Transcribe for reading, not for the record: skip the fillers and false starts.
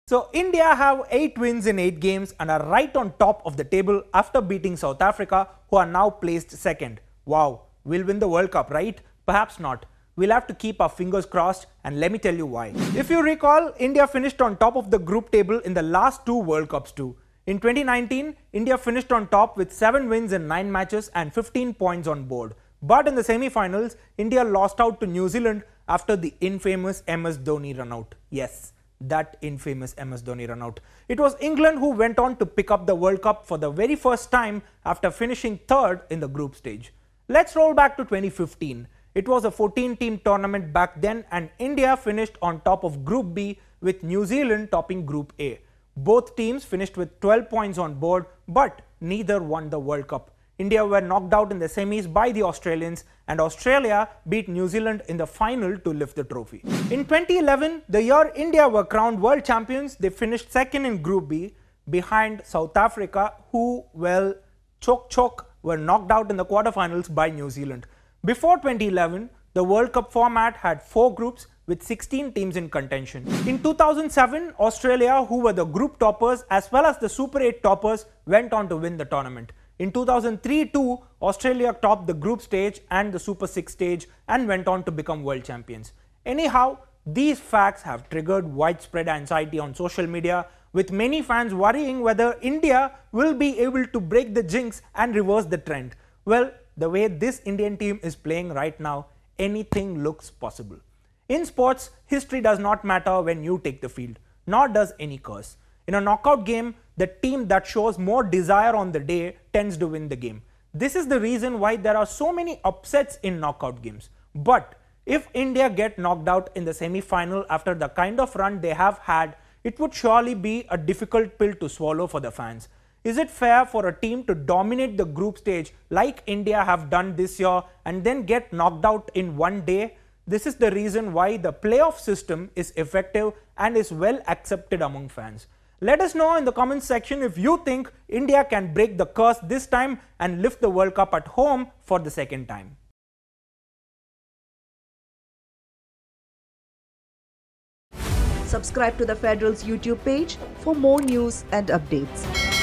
So India have 8 wins in 8 games and are right on top of the table after beating South Africa, who are now placed second. Wow, we'll win the World Cup, right? Perhaps not. We'll have to keep our fingers crossed, and let me tell you why. If you recall, India finished on top of the group table in the last 2 World Cups too. In 2019, India finished on top with 7 wins in 9 matches and 15 points on board. But in the semi-finals, India lost out to New Zealand after the infamous MS Dhoni run out. Yes, that infamous MS Dhoni run out. It was England who went on to pick up the World Cup for the very first time after finishing third in the group stage. Let's roll back to 2015. It was a 14-team tournament back then, and India finished on top of Group B with New Zealand topping Group A. Both teams finished with 12 points on board, but neither won the World Cup. India were knocked out in the semis by the Australians, and Australia beat New Zealand in the final to lift the trophy. In 2011, the year India were crowned world champions, they finished second in Group B behind South Africa, who, well, were knocked out in the quarterfinals by New Zealand. Before 2011, the World Cup format had 4 groups with 16 teams in contention. In 2007, Australia, who were the group toppers as well as the Super 8 toppers, went on to win the tournament. In 2003 too, Australia topped the group stage and the Super 6 stage and went on to become world champions. Anyhow, these facts have triggered widespread anxiety on social media, with many fans worrying whether India will be able to break the jinx and reverse the trend. Well, the way this Indian team is playing right now, anything looks possible. In sports, history does not matter when you take the field, nor does any curse. In a knockout game, the team that shows more desire on the day tends to win the game. This is the reason why there are so many upsets in knockout games. But if India get knocked out in the semi-final after the kind of run they have had, it would surely be a difficult pill to swallow for the fans. Is it fair for a team to dominate the group stage like India have done this year and then get knocked out in one day? This is the reason why the playoff system is effective and is well accepted among fans. Let us know in the comments section if you think India can break the curse this time and lift the World Cup at home for the second time. Subscribe to the Federal's YouTube page for more news and updates.